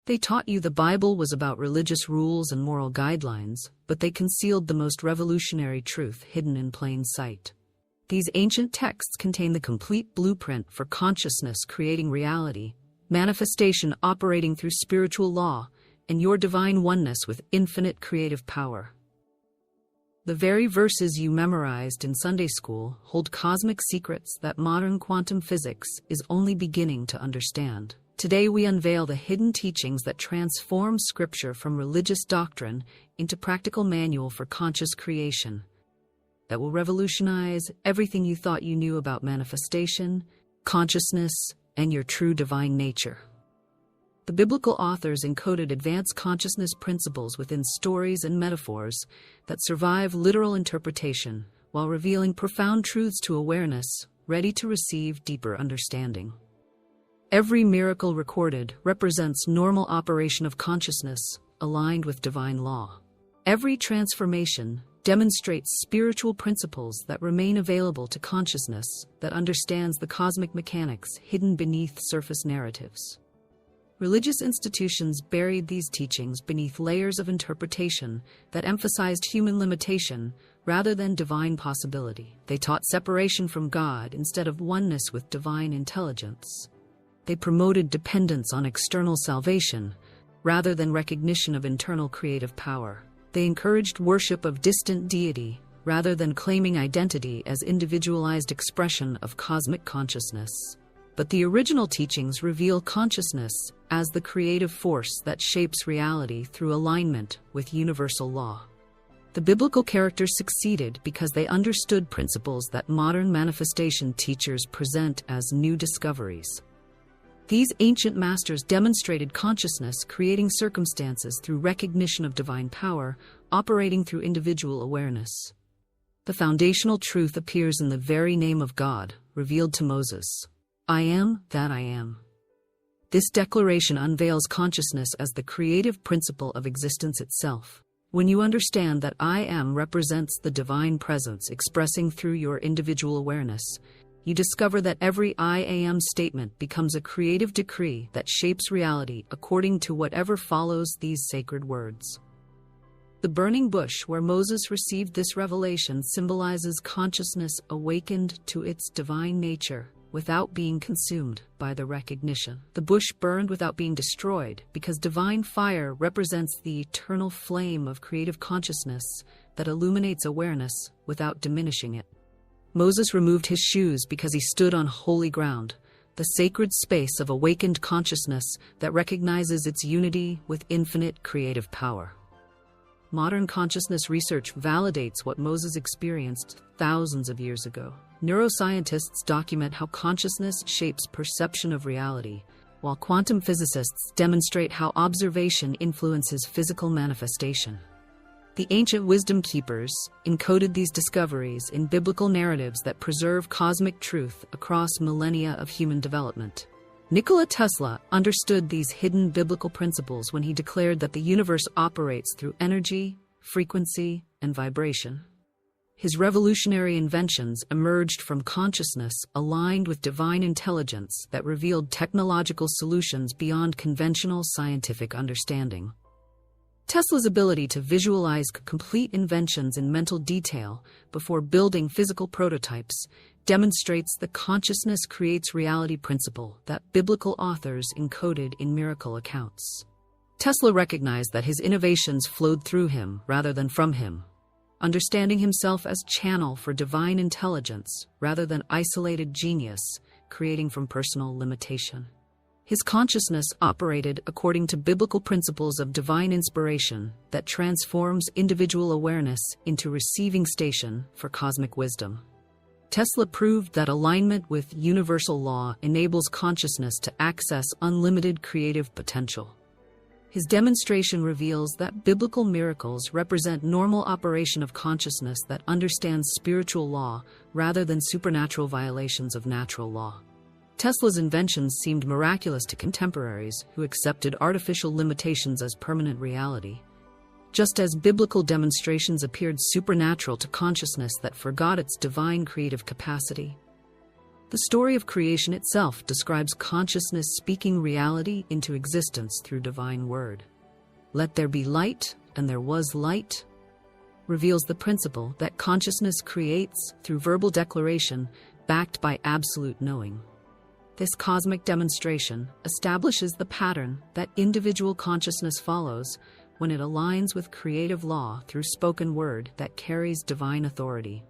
They taught you the Bible was about religious rules and moral guidelines, but they concealed the most revolutionary truth hidden in plain sight. These ancient texts contain the complete blueprint for consciousness creating reality, manifestation operating through spiritual law, and your divine oneness with infinite creative power. The very verses you memorized in Sunday school hold cosmic secrets that modern quantum physics is only beginning to understand. Today we unveil the hidden teachings that transform Scripture from religious doctrine into practical manual for conscious creation that will revolutionize everything you thought you knew about manifestation, consciousness, and your true divine nature. The biblical authors encoded advanced consciousness principles within stories and metaphors that survive literal interpretation while revealing profound truths to awareness, ready to receive deeper understanding. Every miracle recorded represents normal operation of consciousness, aligned with divine law. Every transformation demonstrates spiritual principles that remain available to consciousness that understands the cosmic mechanics hidden beneath surface narratives. Religious institutions buried these teachings beneath layers of interpretation that emphasized human limitation rather than divine possibility. They taught separation from God instead of oneness with divine intelligence. They promoted dependence on external salvation rather than recognition of internal creative power. They encouraged worship of distant deity rather than claiming identity as individualized expression of cosmic consciousness. But the original teachings reveal consciousness as the creative force that shapes reality through alignment with universal law. The biblical characters succeeded because they understood principles that modern manifestation teachers present as new discoveries. These ancient masters demonstrated consciousness creating circumstances through recognition of divine power, operating through individual awareness. The foundational truth appears in the very name of God, revealed to Moses. I am that I am. This declaration unveils consciousness as the creative principle of existence itself. When you understand that I am represents the divine presence expressing through your individual awareness, you discover that every I am statement becomes a creative decree that shapes reality according to whatever follows these sacred words. The burning bush where Moses received this revelation symbolizes consciousness awakened to its divine nature without being consumed by the recognition. The bush burned without being destroyed because divine fire represents the eternal flame of creative consciousness that illuminates awareness without diminishing it. Moses removed his shoes because he stood on holy ground, the sacred space of awakened consciousness that recognizes its unity with infinite creative power. Modern consciousness research validates what Moses experienced thousands of years ago. Neuroscientists document how consciousness shapes perception of reality, while quantum physicists demonstrate how observation influences physical manifestation. The ancient wisdom keepers encoded these discoveries in biblical narratives that preserve cosmic truth across millennia of human development. Nikola Tesla understood these hidden biblical principles when he declared that the universe operates through energy, frequency, and vibration. His revolutionary inventions emerged from consciousness aligned with divine intelligence that revealed technological solutions beyond conventional scientific understanding. Tesla's ability to visualize complete inventions in mental detail before building physical prototypes demonstrates the consciousness creates reality principle that biblical authors encoded in miracle accounts. Tesla recognized that his innovations flowed through him rather than from him, understanding himself as channel for divine intelligence rather than isolated genius creating from personal limitation. His consciousness operated according to biblical principles of divine inspiration that transforms individual awareness into receiving station for cosmic wisdom. Tesla proved that alignment with universal law enables consciousness to access unlimited creative potential. His demonstration reveals that biblical miracles represent normal operation of consciousness that understands spiritual law rather than supernatural violations of natural law. Tesla's inventions seemed miraculous to contemporaries who accepted artificial limitations as permanent reality, just as biblical demonstrations appeared supernatural to consciousness that forgot its divine creative capacity. The story of creation itself describes consciousness speaking reality into existence through divine word. "Let there be light, and there was light," reveals the principle that consciousness creates through verbal declaration backed by absolute knowing. This cosmic demonstration establishes the pattern that individual consciousness follows when it aligns with creative law through spoken word that carries divine authority.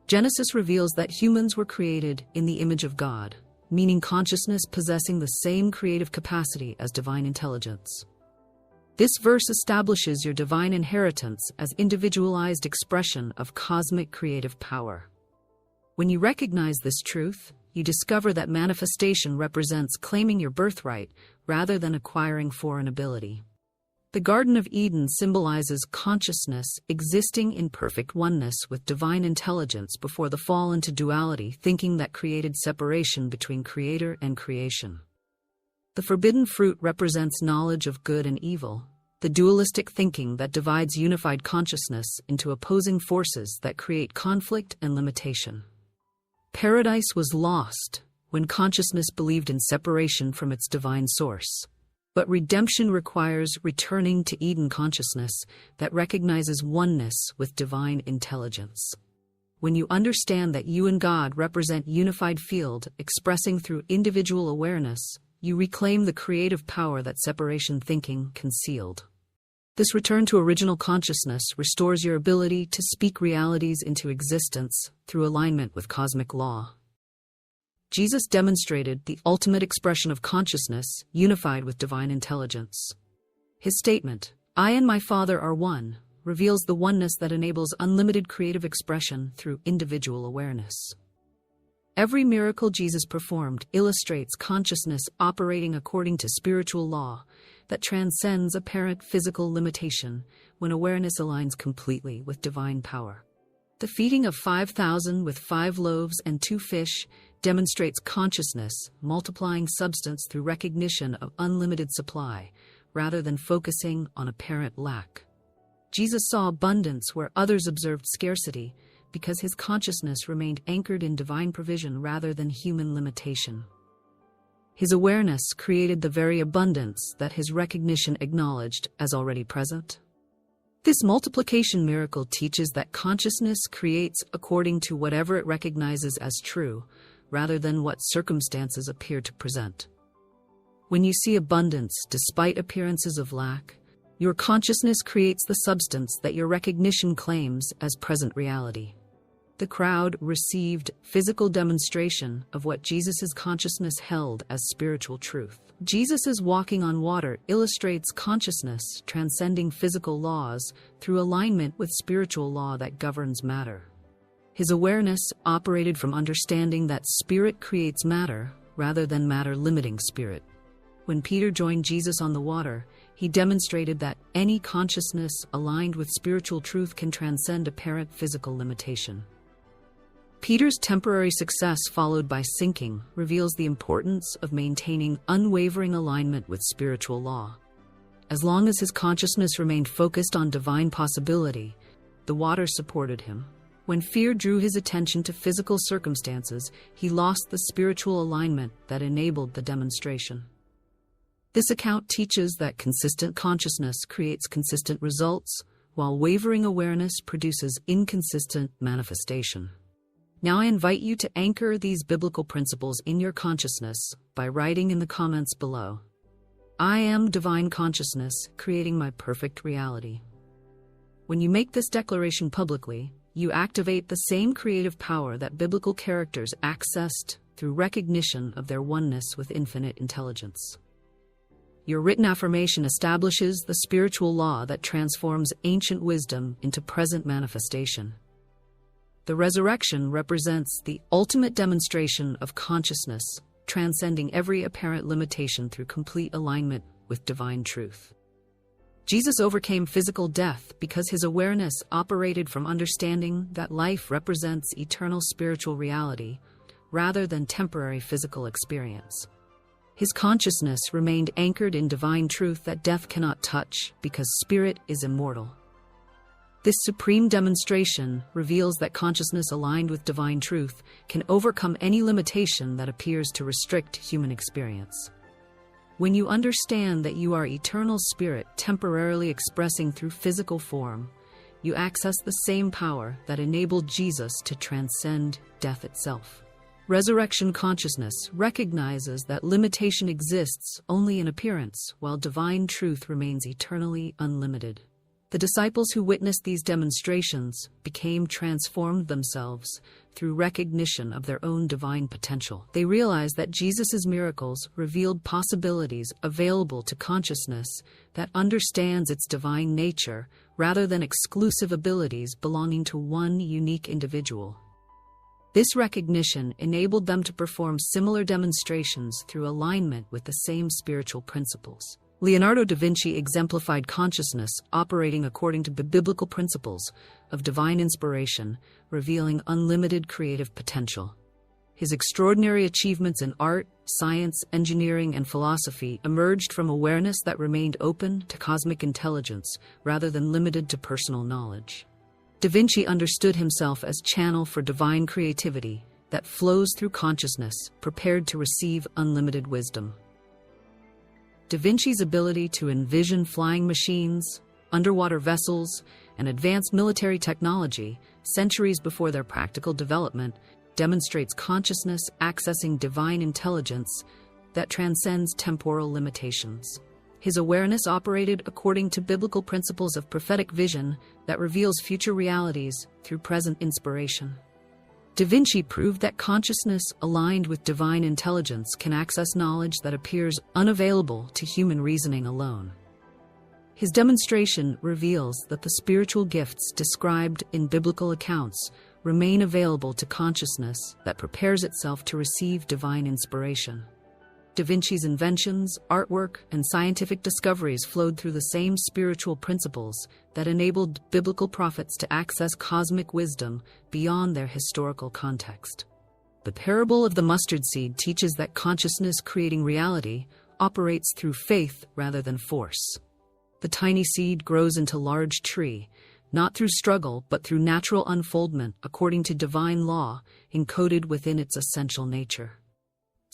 Genesis reveals that humans were created in the image of God, meaning consciousness possessing the same creative capacity as divine intelligence. This verse establishes your divine inheritance as individualized expression of cosmic creative power. When you recognize this truth, you discover that manifestation represents claiming your birthright rather than acquiring foreign ability. The Garden of Eden symbolizes consciousness existing in perfect oneness with divine intelligence before the fall into duality thinking that created separation between creator and creation. The forbidden fruit represents knowledge of good and evil, the dualistic thinking that divides unified consciousness into opposing forces that create conflict and limitation. Paradise was lost when consciousness believed in separation from its divine source. But redemption requires returning to Eden consciousness that recognizes oneness with divine intelligence. When you understand that you and God represent unified field expressing through individual awareness, you reclaim the creative power that separation thinking concealed. This return to original consciousness restores your ability to speak realities into existence through alignment with cosmic law. Jesus demonstrated the ultimate expression of consciousness unified with divine intelligence. His statement, "I and my Father are one," reveals the oneness that enables unlimited creative expression through individual awareness. Every miracle Jesus performed illustrates consciousness operating according to spiritual law that transcends apparent physical limitation when awareness aligns completely with divine power. The feeding of 5,000 with 5 loaves and 2 fish demonstrates consciousness multiplying substance through recognition of unlimited supply, rather than focusing on apparent lack. Jesus saw abundance where others observed scarcity, because his consciousness remained anchored in divine provision rather than human limitation. His awareness created the very abundance that his recognition acknowledged as already present. This multiplication miracle teaches that consciousness creates according to whatever it recognizes as true, rather than what circumstances appear to present. When you see abundance despite appearances of lack, your consciousness creates the substance that your recognition claims as present reality. The crowd received physical demonstration of what Jesus' consciousness held as spiritual truth. Jesus' walking on water illustrates consciousness transcending physical laws through alignment with spiritual law that governs matter. His awareness operated from understanding that spirit creates matter rather than matter limiting spirit. When Peter joined Jesus on the water, he demonstrated that any consciousness aligned with spiritual truth can transcend apparent physical limitation. Peter's temporary success followed by sinking reveals the importance of maintaining unwavering alignment with spiritual law. As long as his consciousness remained focused on divine possibility, the water supported him. When fear drew his attention to physical circumstances, he lost the spiritual alignment that enabled the demonstration. This account teaches that consistent consciousness creates consistent results, while wavering awareness produces inconsistent manifestation. Now I invite you to anchor these biblical principles in your consciousness by writing in the comments below, "I am divine consciousness, creating my perfect reality." When you make this declaration publicly, you activate the same creative power that biblical characters accessed through recognition of their oneness with infinite intelligence. Your written affirmation establishes the spiritual law that transforms ancient wisdom into present manifestation. The resurrection represents the ultimate demonstration of consciousness, transcending every apparent limitation through complete alignment with divine truth. Jesus overcame physical death because his awareness operated from understanding that life represents eternal spiritual reality, rather than temporary physical experience. His consciousness remained anchored in divine truth that death cannot touch because spirit is immortal. This supreme demonstration reveals that consciousness aligned with divine truth can overcome any limitation that appears to restrict human experience. When you understand that you are eternal spirit temporarily expressing through physical form, you access the same power that enabled Jesus to transcend death itself. Resurrection consciousness recognizes that limitation exists only in appearance, while divine truth remains eternally unlimited. The disciples who witnessed these demonstrations became transformed themselves through recognition of their own divine potential. They realized that Jesus' miracles revealed possibilities available to consciousness that understands its divine nature rather than exclusive abilities belonging to one unique individual. This recognition enabled them to perform similar demonstrations through alignment with the same spiritual principles. Leonardo da Vinci exemplified consciousness operating according to biblical principles of divine inspiration, revealing unlimited creative potential. His extraordinary achievements in art, science, engineering, and philosophy emerged from awareness that remained open to cosmic intelligence rather than limited to personal knowledge. Da Vinci understood himself as channel for divine creativity that flows through consciousness, prepared to receive unlimited wisdom. Da Vinci's ability to envision flying machines, underwater vessels, and advanced military technology centuries before their practical development demonstrates consciousness accessing divine intelligence that transcends temporal limitations. His awareness operated according to biblical principles of prophetic vision that reveals future realities through present inspiration. Da Vinci proved that consciousness aligned with divine intelligence can access knowledge that appears unavailable to human reasoning alone. His demonstration reveals that the spiritual gifts described in biblical accounts remain available to consciousness that prepares itself to receive divine inspiration. Da Vinci's inventions, artwork, and scientific discoveries flowed through the same spiritual principles that enabled biblical prophets to access cosmic wisdom beyond their historical context. The parable of the mustard seed teaches that consciousness creating reality operates through faith rather than force. The tiny seed grows into a large tree, not through struggle but through natural unfoldment according to divine law encoded within its essential nature.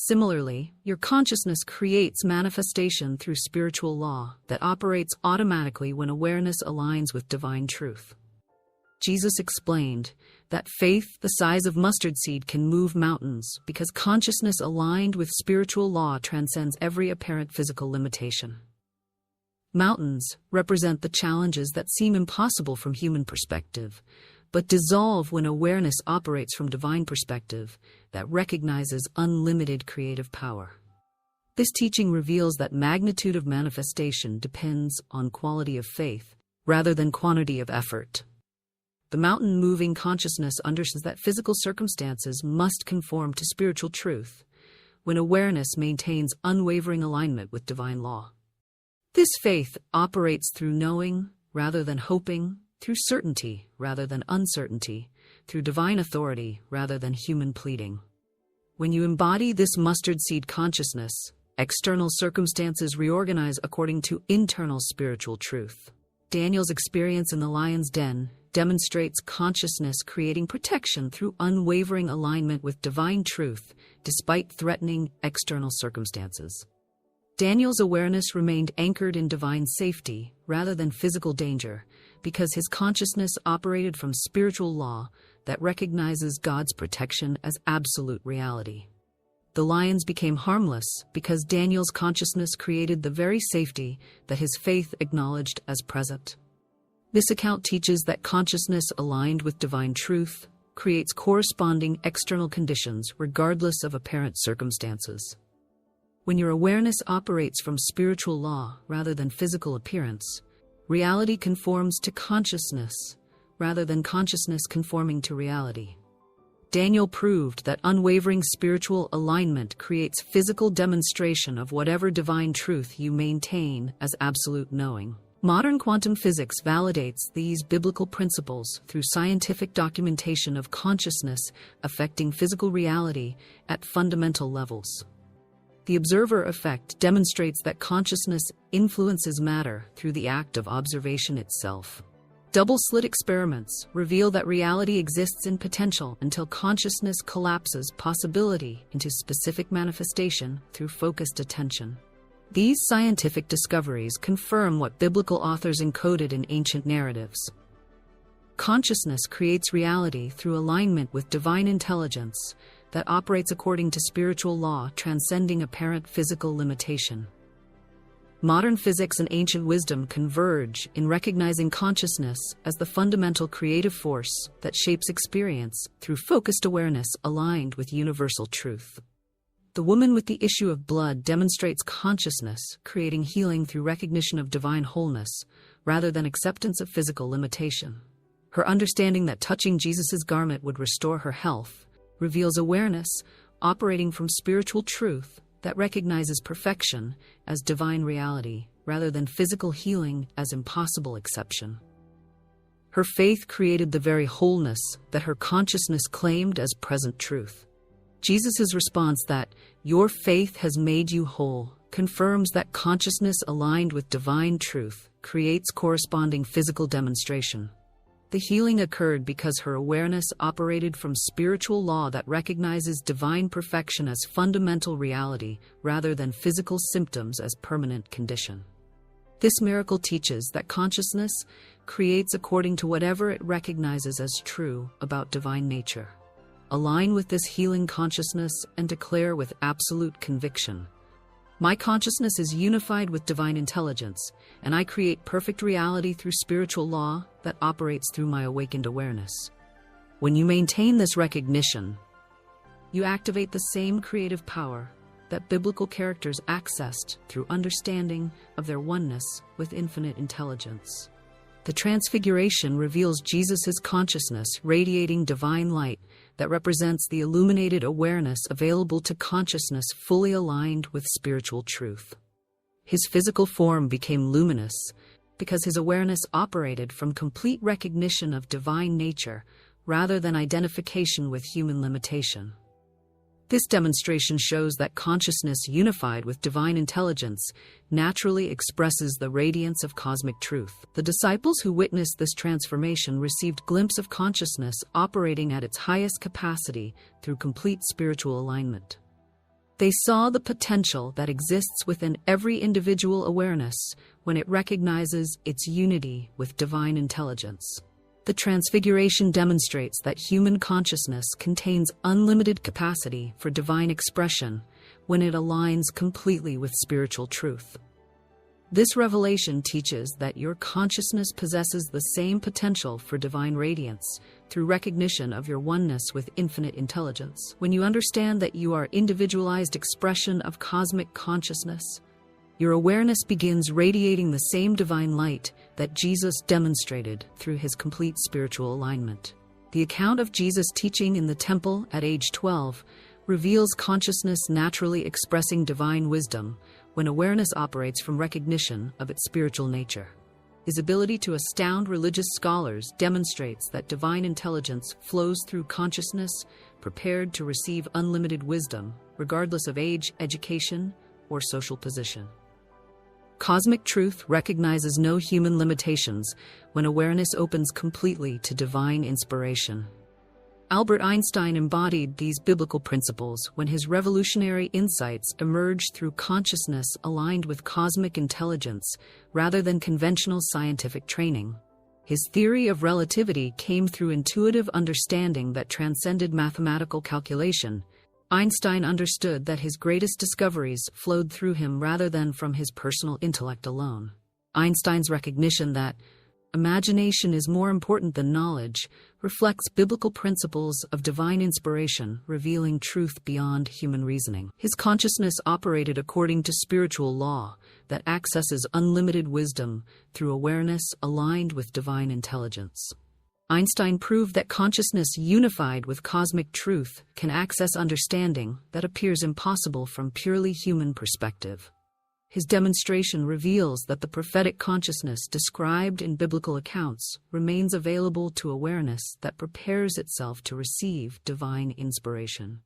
Similarly, your consciousness creates manifestation through spiritual law that operates automatically when awareness aligns with divine truth. Jesus explained that faith the size of mustard seed can move mountains because consciousness aligned with spiritual law transcends every apparent physical limitation. Mountains represent the challenges that seem impossible from human perspective, but dissolve when awareness operates from divine perspective that recognizes unlimited creative power. This teaching reveals that magnitude of manifestation depends on quality of faith rather than quantity of effort. The mountain-moving consciousness understands that physical circumstances must conform to spiritual truth when awareness maintains unwavering alignment with divine law. This faith operates through knowing rather than hoping, through certainty rather than uncertainty, through divine authority rather than human pleading. When you embody this mustard seed consciousness, external circumstances reorganize according to internal spiritual truth. Daniel's experience in the lion's den demonstrates consciousness creating protection through unwavering alignment with divine truth despite threatening external circumstances. Daniel's awareness remained anchored in divine safety rather than physical danger because his consciousness operated from spiritual law that recognizes God's protection as absolute reality. The lions became harmless because Daniel's consciousness created the very safety that his faith acknowledged as present. This account teaches that consciousness aligned with divine truth creates corresponding external conditions regardless of apparent circumstances. When your awareness operates from spiritual law rather than physical appearance, reality conforms to consciousness rather than consciousness conforming to reality. Daniel proved that unwavering spiritual alignment creates physical demonstration of whatever divine truth you maintain as absolute knowing. Modern quantum physics validates these biblical principles through scientific documentation of consciousness affecting physical reality at fundamental levels. The observer effect demonstrates that consciousness influences matter through the act of observation itself. Double-slit experiments reveal that reality exists in potential until consciousness collapses possibility into specific manifestation through focused attention. These scientific discoveries confirm what biblical authors encoded in ancient narratives. Consciousness creates reality through alignment with divine intelligence that operates according to spiritual law, transcending apparent physical limitation. Modern physics and ancient wisdom converge in recognizing consciousness as the fundamental creative force that shapes experience through focused awareness aligned with universal truth. The woman with the issue of blood demonstrates consciousness, creating healing through recognition of divine wholeness, rather than acceptance of physical limitation. Her understanding that touching Jesus' garment would restore her health reveals awareness operating from spiritual truth that recognizes perfection as divine reality, rather than physical healing as impossible exception. Her faith created the very wholeness that her consciousness claimed as present truth. Jesus' response that, "Your faith has made you whole," confirms that consciousness aligned with divine truth creates corresponding physical demonstration. The healing occurred because her awareness operated from spiritual law that recognizes divine perfection as fundamental reality rather than physical symptoms as permanent condition. This miracle teaches that consciousness creates according to whatever it recognizes as true about divine nature. Align with this healing consciousness and declare with absolute conviction, "My consciousness is unified with divine intelligence, and I create perfect reality through spiritual law that operates through my awakened awareness." When you maintain this recognition, you activate the same creative power that biblical characters accessed through understanding of their oneness with infinite intelligence. The Transfiguration reveals Jesus' consciousness radiating divine light that represents the illuminated awareness available to consciousness fully aligned with spiritual truth. His physical form became luminous because his awareness operated from complete recognition of divine nature rather than identification with human limitation. This demonstration shows that consciousness unified with divine intelligence naturally expresses the radiance of cosmic truth. The disciples who witnessed this transformation received a glimpse of consciousness operating at its highest capacity through complete spiritual alignment. They saw the potential that exists within every individual awareness when it recognizes its unity with divine intelligence. The Transfiguration demonstrates that human consciousness contains unlimited capacity for divine expression when it aligns completely with spiritual truth. This revelation teaches that your consciousness possesses the same potential for divine radiance through recognition of your oneness with infinite intelligence. When you understand that you are individualized expression of cosmic consciousness, your awareness begins radiating the same divine light that Jesus demonstrated through his complete spiritual alignment. The account of Jesus teaching in the temple at age 12 reveals consciousness naturally expressing divine wisdom when awareness operates from recognition of its spiritual nature. His ability to astound religious scholars demonstrates that divine intelligence flows through consciousness prepared to receive unlimited wisdom, regardless of age, education, or social position. Cosmic truth recognizes no human limitations when awareness opens completely to divine inspiration. Albert Einstein embodied these biblical principles when his revolutionary insights emerged through consciousness aligned with cosmic intelligence rather than conventional scientific training. His theory of relativity came through intuitive understanding that transcended mathematical calculation. Einstein understood that his greatest discoveries flowed through him rather than from his personal intellect alone. Einstein's recognition that imagination is more important than knowledge reflects biblical principles of divine inspiration, revealing truth beyond human reasoning. His consciousness operated according to spiritual law that accesses unlimited wisdom through awareness aligned with divine intelligence. Einstein proved that consciousness unified with cosmic truth can access understanding that appears impossible from purely human perspective. His demonstration reveals that the prophetic consciousness described in biblical accounts remains available to awareness that prepares itself to receive divine inspiration.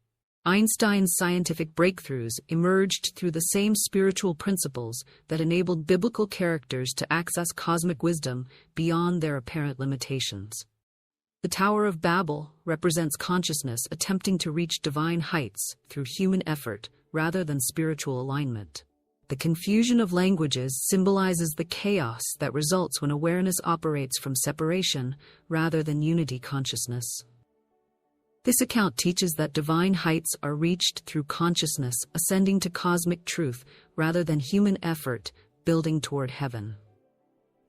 Einstein's scientific breakthroughs emerged through the same spiritual principles that enabled biblical characters to access cosmic wisdom beyond their apparent limitations. The Tower of Babel represents consciousness attempting to reach divine heights through human effort rather than spiritual alignment. The confusion of languages symbolizes the chaos that results when awareness operates from separation rather than unity consciousness. This account teaches that divine heights are reached through consciousness ascending to cosmic truth rather than human effort building toward heaven.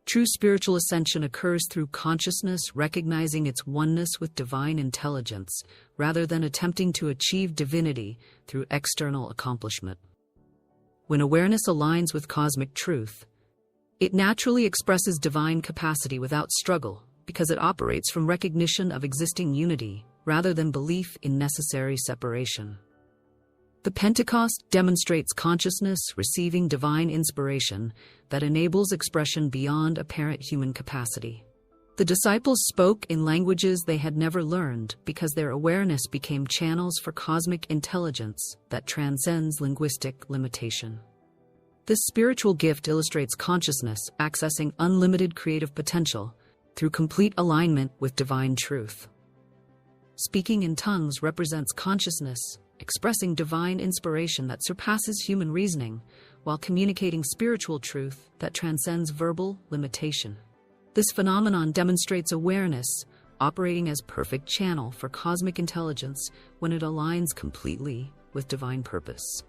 True spiritual ascension occurs through consciousness recognizing its oneness with divine intelligence rather than attempting to achieve divinity through external accomplishment. When awareness aligns with cosmic truth, it naturally expresses divine capacity without struggle because it operates from recognition of existing unity rather than belief in necessary separation. The Pentecost demonstrates consciousness receiving divine inspiration that enables expression beyond apparent human capacity. The disciples spoke in languages they had never learned because their awareness became channels for cosmic intelligence that transcends linguistic limitation. This spiritual gift illustrates consciousness accessing unlimited creative potential through complete alignment with divine truth. Speaking in tongues represents consciousness expressing divine inspiration that surpasses human reasoning while communicating spiritual truth that transcends verbal limitation. This phenomenon demonstrates awareness operating as perfect channel for cosmic intelligence when it aligns completely with divine purpose.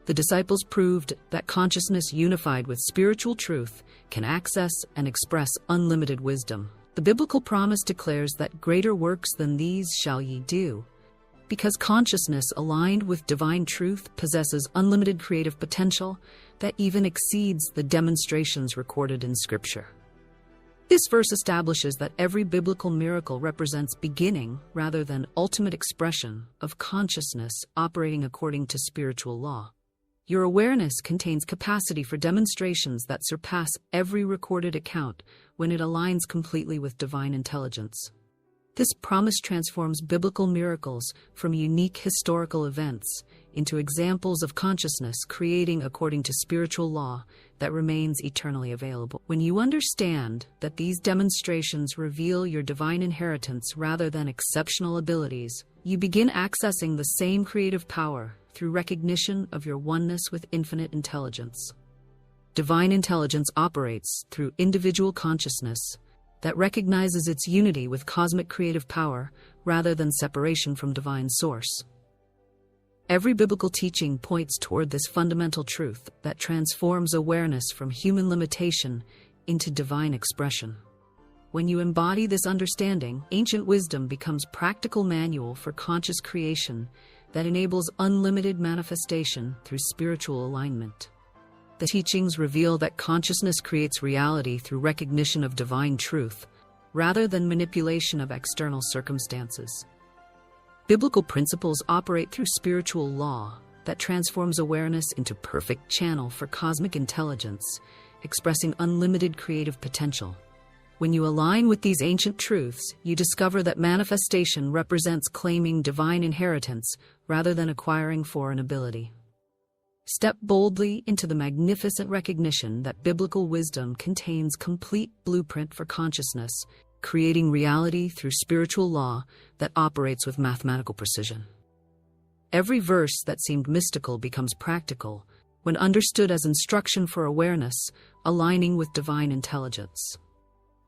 The disciples proved that consciousness unified with spiritual truth can access and express unlimited wisdom. The biblical promise declares that greater works than these shall ye do, because consciousness aligned with divine truth possesses unlimited creative potential that even exceeds the demonstrations recorded in Scripture. This verse establishes that every biblical miracle represents beginning rather than ultimate expression of consciousness operating according to spiritual law. Your awareness contains capacity for demonstrations that surpass every recorded account when it aligns completely with divine intelligence. This promise transforms biblical miracles from unique historical events into examples of consciousness creating according to spiritual law that remains eternally available. When you understand that these demonstrations reveal your divine inheritance rather than exceptional abilities, you begin accessing the same creative power through recognition of your oneness with infinite intelligence. Divine intelligence operates through individual consciousness that recognizes its unity with cosmic creative power rather than separation from divine source. Every biblical teaching points toward this fundamental truth that transforms awareness from human limitation into divine expression. When you embody this understanding, ancient wisdom becomes practical manual for conscious creation that enables unlimited manifestation through spiritual alignment. The teachings reveal that consciousness creates reality through recognition of divine truth, rather than manipulation of external circumstances. Biblical principles operate through spiritual law that transforms awareness into perfect channel for cosmic intelligence, expressing unlimited creative potential. When you align with these ancient truths, you discover that manifestation represents claiming divine inheritance rather than acquiring foreign ability. Step boldly into the magnificent recognition that biblical wisdom contains complete blueprint for consciousness, creating reality through spiritual law that operates with mathematical precision. Every verse that seemed mystical becomes practical when understood as instruction for awareness, aligning with divine intelligence.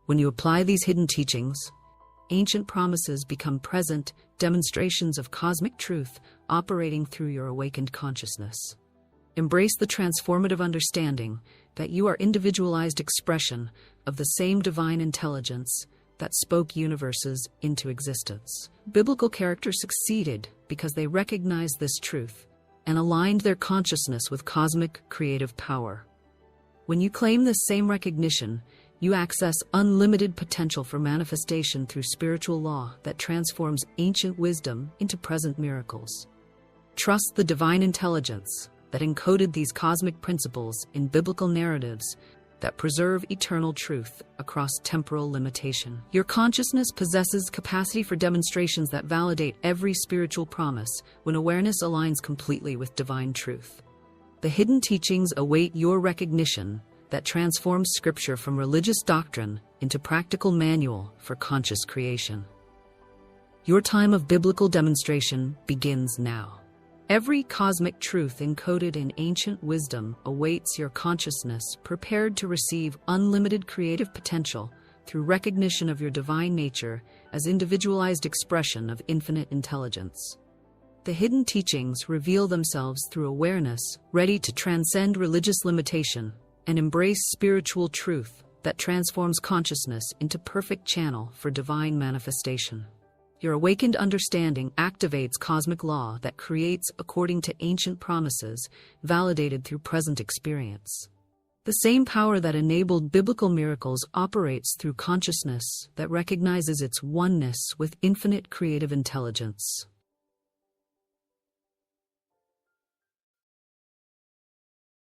When you apply these hidden teachings, ancient promises become present demonstrations of cosmic truth operating through your awakened consciousness. Embrace the transformative understanding that you are individualized expression of the same divine intelligence that spoke universes into existence. Biblical characters succeeded because they recognized this truth and aligned their consciousness with cosmic creative power. When you claim this same recognition, you access unlimited potential for manifestation through spiritual law that transforms ancient wisdom into present miracles. Trust the divine intelligence that encoded these cosmic principles in biblical narratives that preserve eternal truth across temporal limitation. Your consciousness possesses capacity for demonstrations that validate every spiritual promise when awareness aligns completely with divine truth. The hidden teachings await your recognition that transforms scripture from religious doctrine into practical manual for conscious creation. Your time of biblical demonstration begins now. Every cosmic truth encoded in ancient wisdom awaits your consciousness, prepared to receive unlimited creative potential through recognition of your divine nature as individualized expression of infinite intelligence. The hidden teachings reveal themselves through awareness, ready to transcend religious limitation and embrace spiritual truth that transforms consciousness into perfect channel for divine manifestation. Your awakened understanding activates cosmic law that creates according to ancient promises, validated through present experience. The same power that enabled biblical miracles operates through consciousness that recognizes its oneness with infinite creative intelligence.